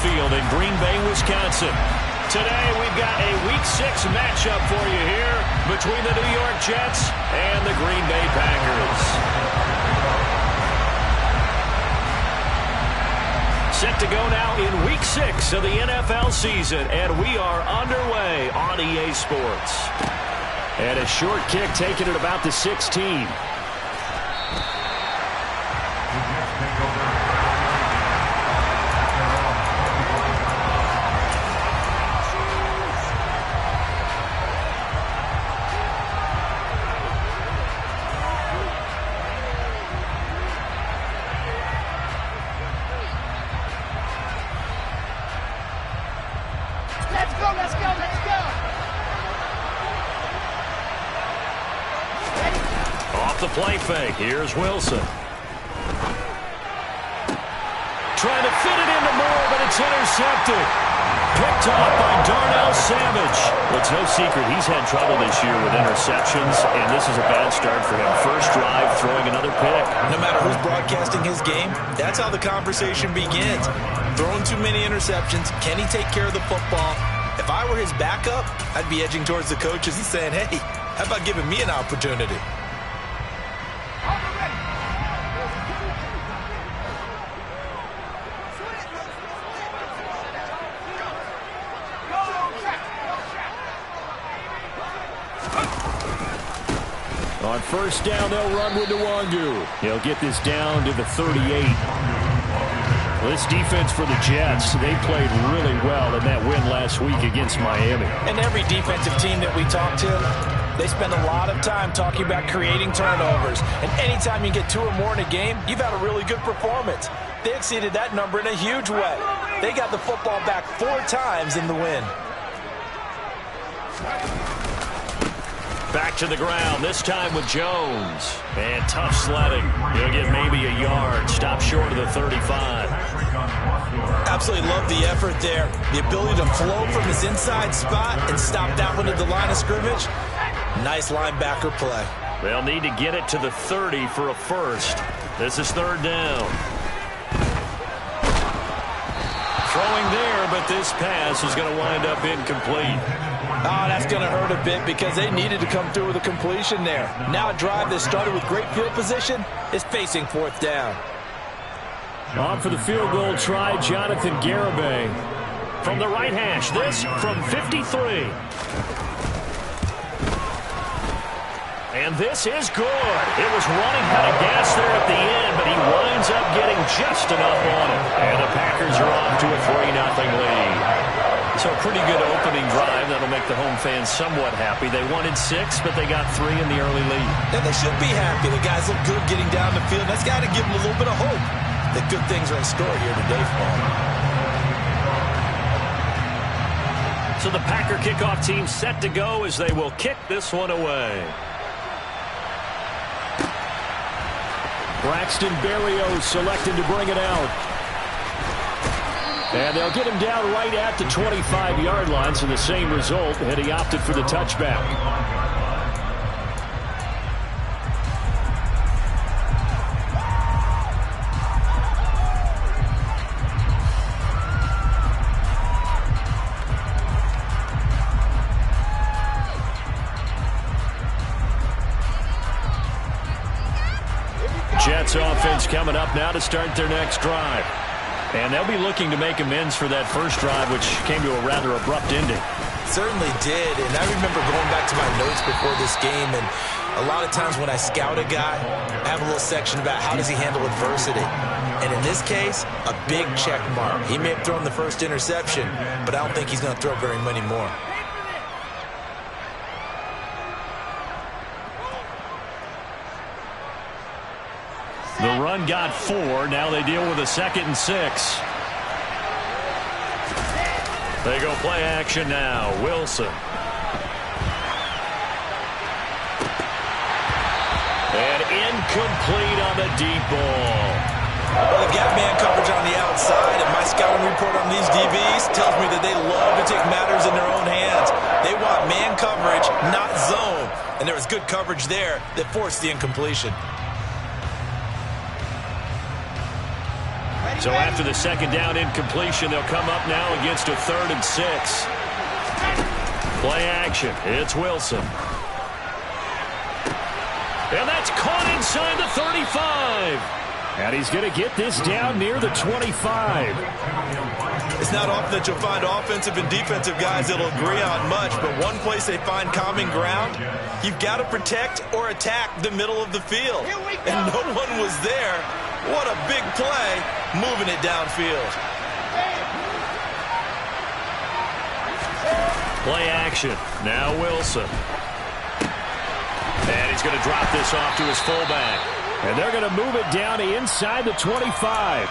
Field in Green Bay, Wisconsin. Today we've got a Week 6 matchup for you here between the New York Jets and the Green Bay Packers. Set to go now in Week 6 of the NFL season, and we are underway on EA Sports. And a short kick taken at about the 16. The play fake. Here's Wilson. Trying to fit it into Moore, but it's intercepted. Picked off by Darnell Savage. Well, it's no secret he's had trouble this year with interceptions, and this is a bad start for him. First drive, throwing another pick. No matter who's broadcasting his game, that's how the conversation begins. Throwing too many interceptions. Can he take care of the football? If I were his backup, I'd be edging towards the coaches and saying, hey, how about giving me an opportunity? On first down, they'll run with Nwangu. He'll get this down to the 38. Well, this defense for the Jets, they played really well in that win last week against Miami. And every defensive team that we talk to, they spend a lot of time talking about creating turnovers. And anytime you get 2 or more in a game, you've had a really good performance. They exceeded that number in a huge way. They got the football back 4 times in the win. Back to the ground, this time with Jones. And tough sledding. He'll get maybe a yard. Stop short of the 35. Absolutely love the effort there. The ability to flow from his inside spot and stop that one at the line of scrimmage. Nice linebacker play. They'll need to get it to the 30 for a first. This is third down. Throwing there, but this pass is going to wind up incomplete. Oh, that's going to hurt a bit because they needed to come through with a completion there. Now a drive that started with great field position is facing fourth down. On for the field goal try, Jonathan Garibay. From the right hash, this from 53. And this is good. It was running out of gas there at the end, but he winds up getting just enough on it. And the Packers are off to a 3-0 lead. So a pretty good opening drive. That'll make the home fans somewhat happy. They wanted 6, but they got 3 in the early lead. And they should be happy. The guys look good getting down the field. That's got to give them a little bit of hope that good things are in store here today for them. So the Packer kickoff team set to go as they will kick this one away. Braxton Berrios selected to bring it out. And they'll get him down right at the 25-yard line, so the same result, and he opted for the touchback. Jets offense coming up now to start their next drive. And they'll be looking to make amends for that first drive, which came to a rather abrupt ending. Certainly did, and I remember going back to my notes before this game, and a lot of times when I scout a guy, I have a little section about how does he handle adversity. And in this case, a big check mark. He may have thrown the first interception, but I don't think he's going to throw very many more. The run got 4. Now they deal with a 2nd and 6. They go play action now. Wilson. And incomplete on the deep ball. Well, they've got man coverage on the outside, and my scouting report on these DBs tells me that they love to take matters in their own hands. They want man coverage, not zone. And there was good coverage there that forced the incompletion. So after the second down incompletion, they'll come up now against a 3rd and 6. Play action. It's Wilson. And that's caught inside the 35. And he's going to get this down near the 25. It's not often that you'll find offensive and defensive guys that'll agree on much, but one place they find common ground, you've got to protect or attack the middle of the field. And no one was there. What a big play, moving it downfield. Play action. Now Wilson. And he's going to drop this off to his fullback. And they're going to move it down inside the 25.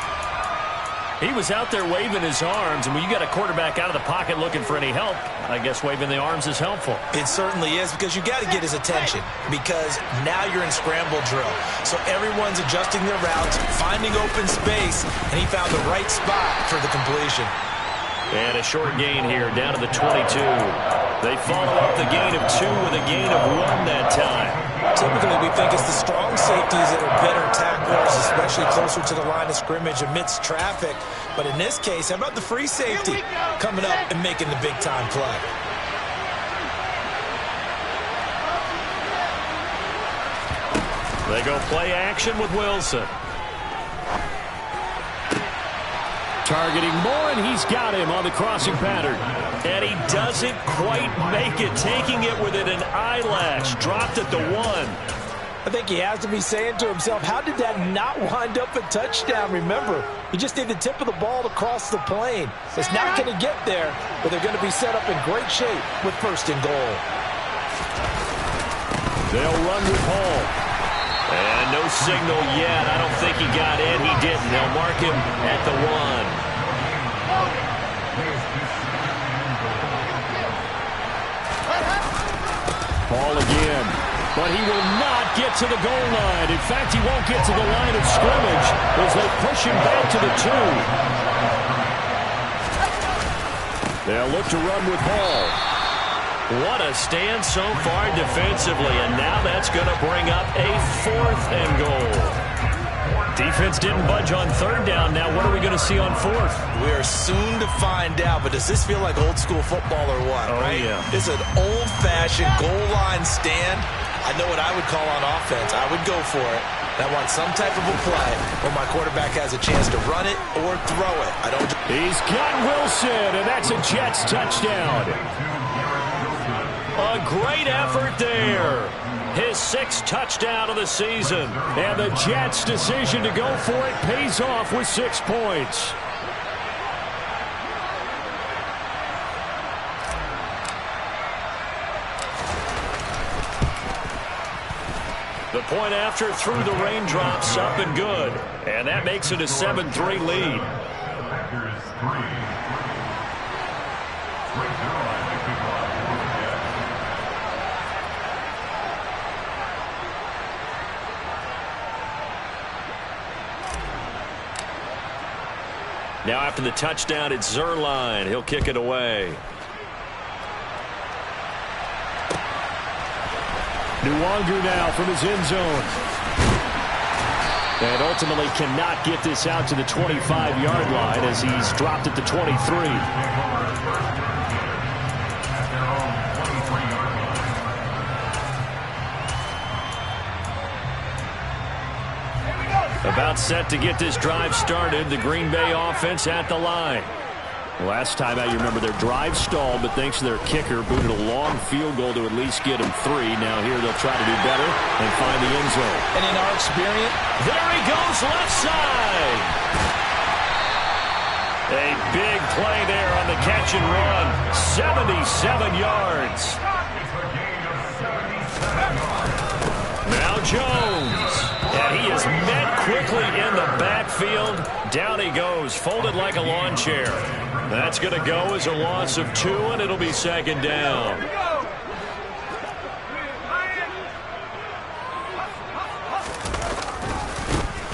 He was out there waving his arms, and when you got a quarterback out of the pocket looking for any help, I guess waving the arms is helpful. It certainly is, because you got to get his attention, because now you're in scramble drill. So everyone's adjusting their routes, finding open space, and he found the right spot for the completion. And a short gain here, down to the 22. They follow up the gain of 2 with a gain of 1 that time. Typically, we think it's the strong safeties that are better tacklers, especially closer to the line of scrimmage amidst traffic. But in this case, how about the free safety coming up and making the big-time play? They go play action with Wilson. Targeting Moore, and he's got him on the crossing pattern. And he doesn't quite make it, taking it within an eyelash. Dropped at the 1. I think he has to be saying to himself, how did that not wind up a touchdown? Remember, you just need the tip of the ball to cross the plane. It's not going to get there, but they're going to be set up in great shape with 1st and goal. They'll run with Hall. And no signal yet. I don't think he got in. He didn't. They'll mark him at the 1. Ball again. But he will not get to the goal line. In fact, he won't get to the line of scrimmage as they push him back to the 2. They'll look to run with Hall. What a stand so far defensively, and now that's going to bring up a 4th and goal. Defense didn't budge on 3rd down. Now what are we going to see on 4th? We are soon to find out, but does this feel like old school football or what, right? Yeah. It's an old-fashioned goal line stand. I know what I would call on offense. I would go for it. And I want some type of a play where my quarterback has a chance to run it or throw it. He's got Wilson, and that's a Jets touchdown. A great effort there. His 6th touchdown of the season. And the Jets' decision to go for it pays off with 6 points. The point after through the raindrops, up and good. And that makes it a 7-3 lead. Now after the touchdown, it's Zuerlein. He'll kick it away. Nwangu now from his end zone. And ultimately cannot get this out to the 25-yard line as he's dropped at the 23. About set to get this drive started. The Green Bay offense at the line. Last time out, you remember their drive stalled, but thanks to their kicker, booted a long field goal to at least get them 3. Now here they'll try to do better and find the end zone. And in our experience, there he goes left side. A big play there on the catch and run. 77 yards. Now Jones. And he is met quickly in the backfield. Down he goes, folded like a lawn chair. That's going to go as a loss of 2, and it'll be 2nd down.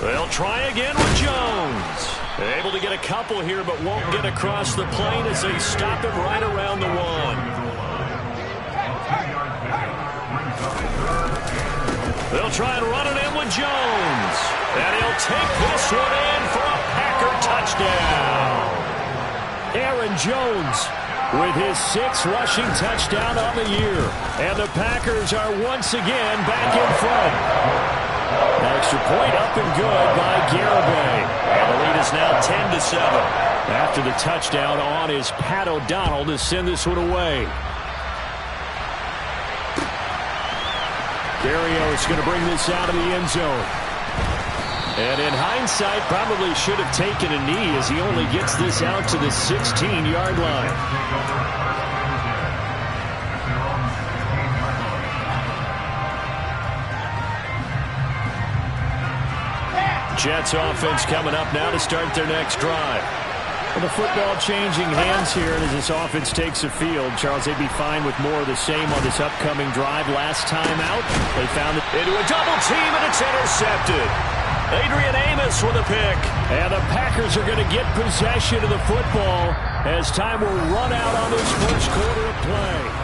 They'll try again with Jones. Able to get a couple here, but won't get across the plane as they stop it right around the 1. They'll try and run it in with Jones. And he'll take this one in for a Packer touchdown. touchdown. Aaron Jones with his 6th rushing touchdown on the year. And the Packers are once again back in front. Extra point up and good by Garibay. And the lead is now 10-7. After the touchdown on is Pat O'Donnell to send this one away. Berrios going to bring this out of the end zone. And in hindsight, probably should have taken a knee as he only gets this out to the 16-yard line. Jets offense coming up now to start their next drive. Well, the football changing hands here, and as this offense takes the field, Charles, they'd be fine with more of the same on this upcoming drive. Last time out, they found it into a double team, and it's intercepted. Adrian Amos with a pick. And the Packers are going to get possession of the football as time will run out on this first quarter of play.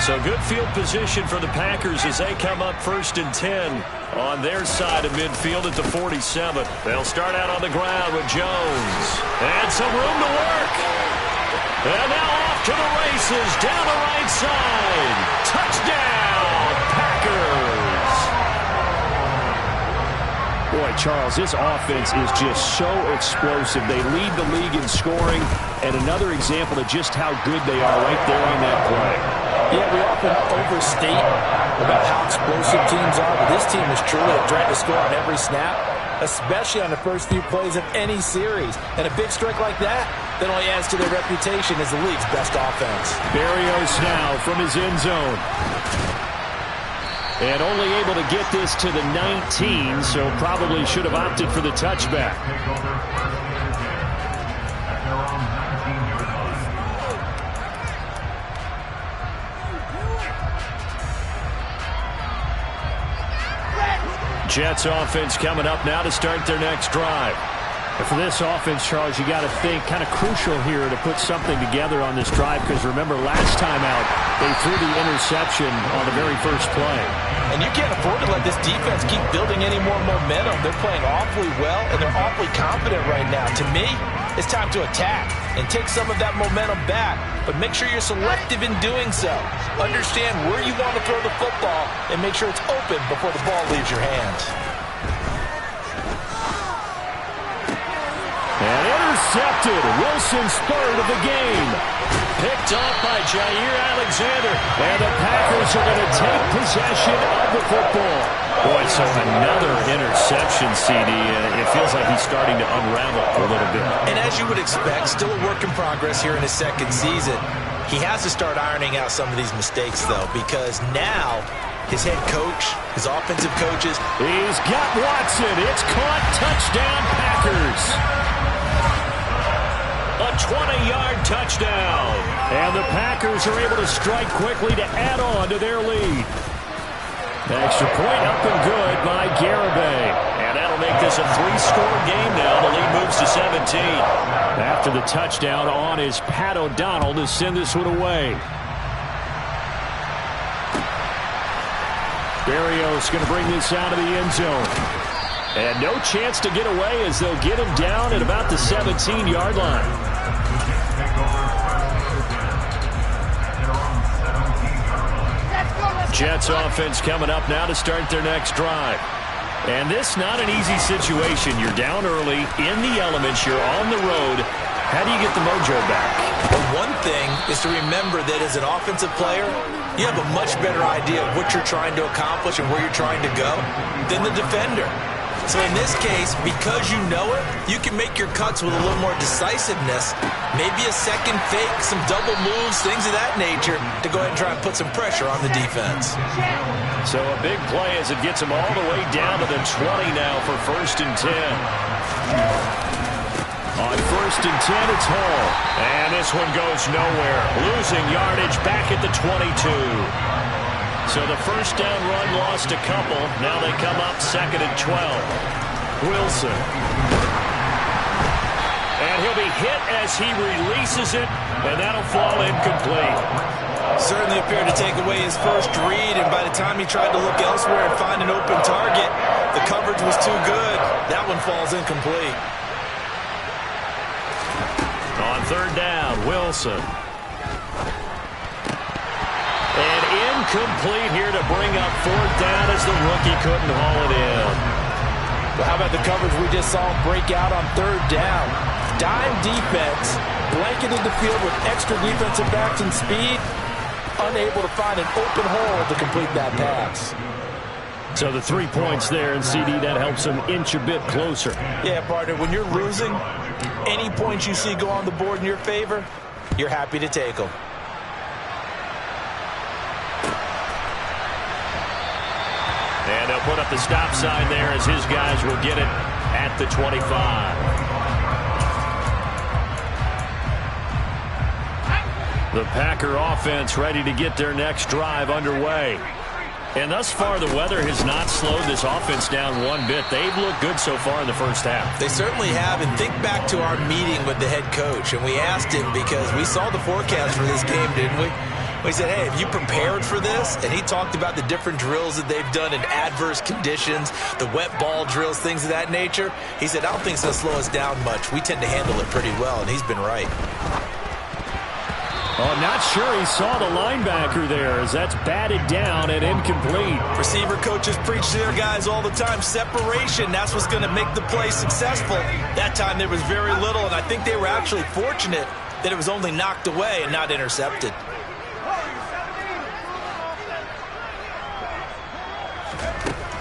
So good field position for the Packers as they come up 1st and 10 on their side of midfield at the 47. They'll start out on the ground with Jones. And some room to work. And now off to the races down the right side. Touchdown, Packers. Boy, Charles, this offense is just so explosive. They lead the league in scoring, and another example of just how good they are right there on that play. Yeah, we often overstate about how explosive teams are, but this team is truly a threat to score on every snap, especially on the first few plays of any series. And a big strike like that only adds to their reputation as the league's best offense. Berrios now from his end zone. And only able to get this to the 19, so probably should have opted for the touchback. Jets offense coming up now to start their next drive. And for this offense, Charles, you got to think kind of crucial here to put something together on this drive, because remember last time out they threw the interception on the very first play. And you can't afford to let this defense keep building any more momentum. They're playing awfully well, and they're awfully confident right now. To me, it's time to attack and take some of that momentum back, but make sure you're selective in doing so. Understand where you want to throw the football and make sure it's open before the ball leaves your hands. And intercepted. Wilson's third of the game. Picked off by Jair Alexander. And the Packers are going to take possession of the football. Boy, so another interception, CD. It feels like he's starting to unravel a little bit. And as you would expect, still a work in progress here in his second season. He has to start ironing out some of these mistakes, though, because now his head coach, his offensive coaches. He's got Watson. It's caught. Touchdown, Packers. A 20-yard touchdown. And the Packers are able to strike quickly to add on to their lead. Extra point up and good by Garibay. And that'll make this a 3-score game now. The lead moves to 17. After the touchdown, on is Pat O'Donnell to send this one away. Berrios going to bring this out of the end zone. And no chance to get away as they'll get him down at about the 17-yard line. Jets offense coming up now to start their next drive. And this not an easy situation. You're down early, in the elements, you're on the road. How do you get the mojo back? Well, one thing is to remember that as an offensive player, you have a much better idea of what you're trying to accomplish and where you're trying to go than the defender. So in this case, because you know it, you can make your cuts with a little more decisiveness, maybe a second fake, some double moves, things of that nature, to go ahead and try and put some pressure on the defense. So a big play as it gets them all the way down to the 20 now for 1st and 10. On 1st and 10, it's Hall. And this one goes nowhere. Losing yardage back at the 22. So the first down run lost a couple. Now they come up 2nd and 12. Wilson. And he'll be hit as he releases it and that'll fall incomplete. Certainly appeared to take away his first read, and by the time he tried to look elsewhere and find an open target, the coverage was too good. That one falls incomplete. On third down, Wilson. And incomplete here to bring up fourth down as the rookie couldn't haul it in. Well, how about the coverage we just saw him break out on third down? Dime defense, blanketed the field with extra defensive backs and speed, unable to find an open hole to complete that pass. So the 3 points there, and CD, that helps him inch a bit closer. Yeah, partner, when you're losing, any points you see go on the board in your favor, you're happy to take them. And they'll put up the stop sign there as his guys will get it at the 25. The Packer offense ready to get their next drive underway. And thus far, the weather has not slowed this offense down one bit. They've looked good so far in the first half. They certainly have, and think back to our meeting with the head coach, and we asked him because we saw the forecast for this game, didn't we? We said, hey, have you prepared for this? And he talked about the different drills that they've done in adverse conditions, the wet ball drills, things of that nature. He said, I don't think it's going to slow us down much. We tend to handle it pretty well, and he's been right. Oh, not sure he saw the linebacker there as that's batted down and incomplete. Receiver coaches preach to their guys all the time. Separation, that's what's going to make the play successful. That time there was very little, and I think they were actually fortunate that it was only knocked away and not intercepted.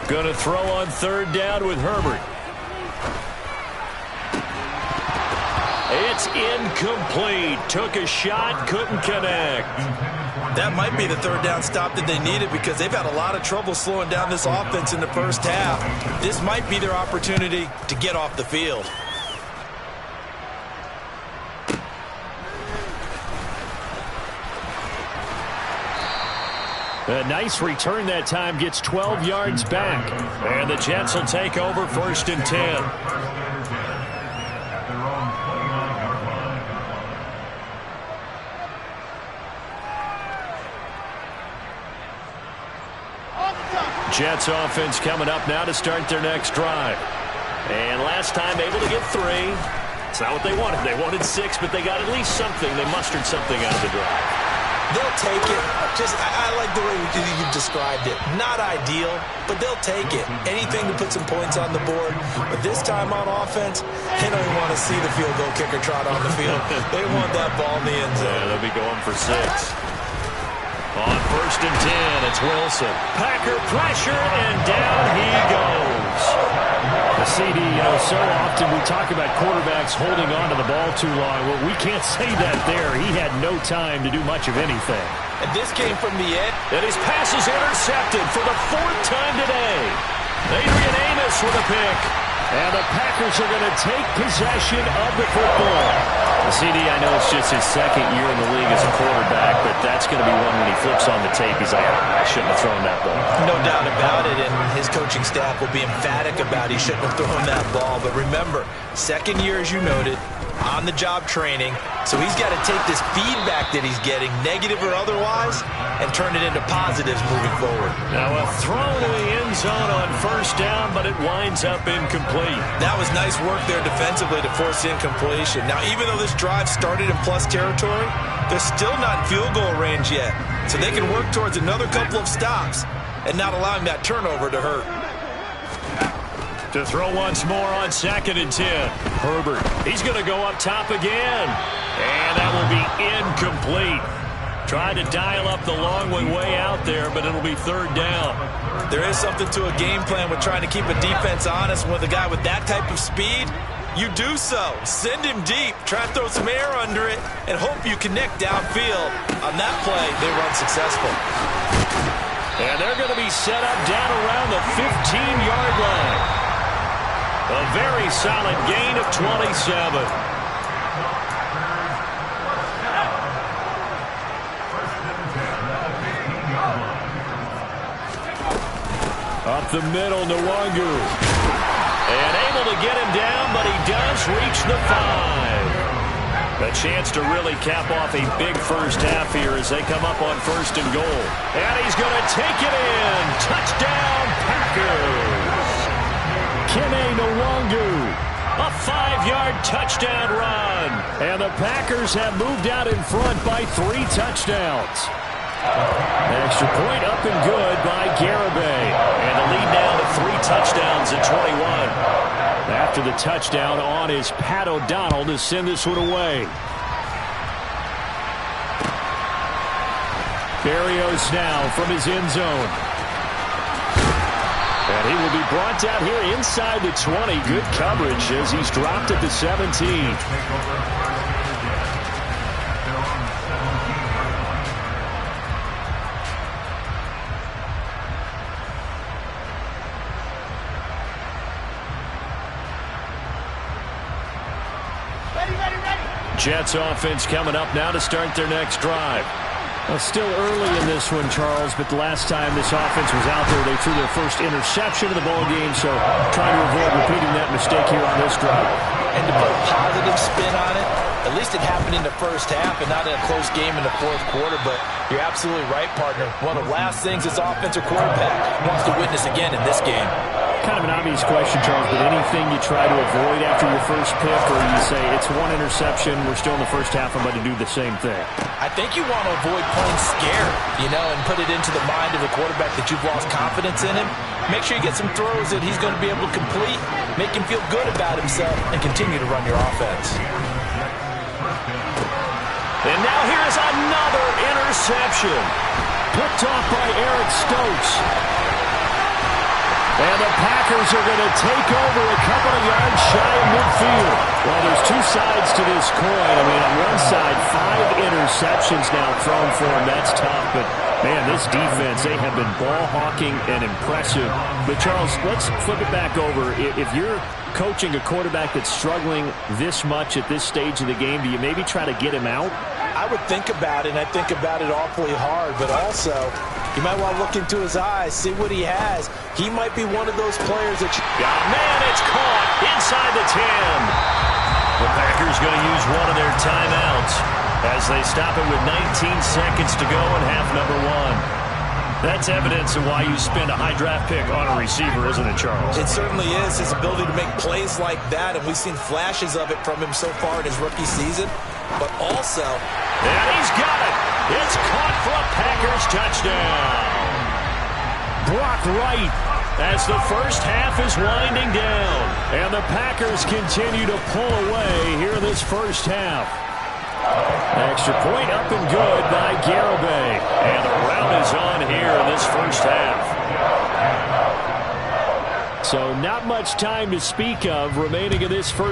Going to throw on third down with Herbert. It's incomplete. Took a shot, couldn't connect. That might be the third down stop that they needed because they've had a lot of trouble slowing down this offense in the first half. This might be their opportunity to get off the field. A nice return that time, gets 12 yards back. And the Jets will take over 1st and 10. Jets offense coming up now to start their next drive. And last time able to get 3. It's not what they wanted. They wanted 6, but they got at least something. They mustered something out of the drive. They'll take it. I like the way you described it. Not ideal, but they'll take it. Anything to put some points on the board. But this time on offense, they don't even want to see the field goal kicker trot on the field. They want that ball in the end zone. Yeah, they'll be going for 6. On 1st and 10, it's Wilson. Packer pressure, and down he goes. The CD, so often we talk about quarterbacks holding on to the ball too long. Well, we can't say that there. He had no time to do much of anything. And this came from the end. And his pass is intercepted for the 4th time today. Adrian Amos with a pick. And the Packers are going to take possession of the football. The CD, I know it's just his 2nd year in the league as a quarterback, but that's going to be one when he flips on the tape. He's like, I shouldn't have thrown that ball. No doubt about it, and his coaching staff will be emphatic about he shouldn't have thrown that ball. But remember, 2nd year, as you noted, on-the-job training. So he's got to take this feedback that he's getting, negative or otherwise, and turn it into positives moving forward. Now a throw to the end zone on 1st down, but it winds up incomplete. That was nice work there defensively to force incompletion. Now, even though this drive started in plus territory, they're still not in field goal range yet. So they can work towards another couple of stops and not allowing that turnover to hurt. To throw once more on 2nd and 10. Herbert, he's going to go up top again. And that will be incomplete. Tried to dial up the long one way out there, but it'll be 3rd down. There is something to a game plan with trying to keep a defense honest. With a guy with that type of speed, you do so. Send him deep. Try to throw some air under it and hope you connect downfield. On that play, they were unsuccessful. And they're going to be set up down around the 15-yard line. A very solid gain of 27. Up the middle, Nwangu. And able to get him down, but he does reach the 5. A chance to really cap off a big first half here as they come up on 1st and goal. And he's going to take it in. Touchdown, Packers. Kene Nwangu. A 5-yard touchdown run. And the Packers have moved out in front by 3 touchdowns. Extra point up and good by Garibay. And the lead now to 3 touchdowns at 21. After the touchdown, on is Pat O'Donnell to send this one away. Berrios now from his end zone. And he will be brought down here inside the 20. Good coverage as he's dropped at the 17. Jets offense coming up now to start their next drive. Well, still early in this one, Charles, but the last time this offense was out there, they threw their first interception of the ball game, so trying to avoid repeating that mistake here on this drive. And to put a positive spin on it, at least it happened in the first half and not in a close game in the 4th quarter, but you're absolutely right, partner. One of the last things this offensive quarterback wants to witness again in this game. Kind of an obvious question, Charles, but anything you try to avoid after your first pick, or you say it's 1 interception, we're still in the first half, I'm going to do the same thing? I think you want to avoid playing scared, and put it into the mind of the quarterback that you've lost confidence in him. Make sure you get some throws that he's going to be able to complete, make him feel good about himself, and continue to run your offense. And now here's another interception. Picked off by Eric Stokes. And the Packers are going to take over a couple of yards shy of midfield. Well, there's 2 sides to this coin. I mean, on one side, 5 interceptions now thrown for him. That's tough. But, man, this defense, they have been ball hawking and impressive. But, Charles, let's flip it back over. If you're coaching a quarterback that's struggling this much at this stage of the game, do you maybe try to get him out? I would think about it, and I think about it awfully hard. But also, you might want to look into his eyes, see what he has. He might be one of those players that man, it's caught inside the 10. The Packers going to use one of their timeouts as they stop it with 19 seconds to go in half number 1. That's evidence of why you spend a high draft pick on a receiver, isn't it, Charles? It certainly is. His ability to make plays like that, and we've seen flashes of it from him so far in his rookie season. But also, and he's got it. It's caught for a Packers touchdown. Brock Wright as the first half is winding down. And the Packers continue to pull away here in this first half. Extra point up and good by Garibay. And the rout is on here in this first half. So not much time to speak of remaining in this first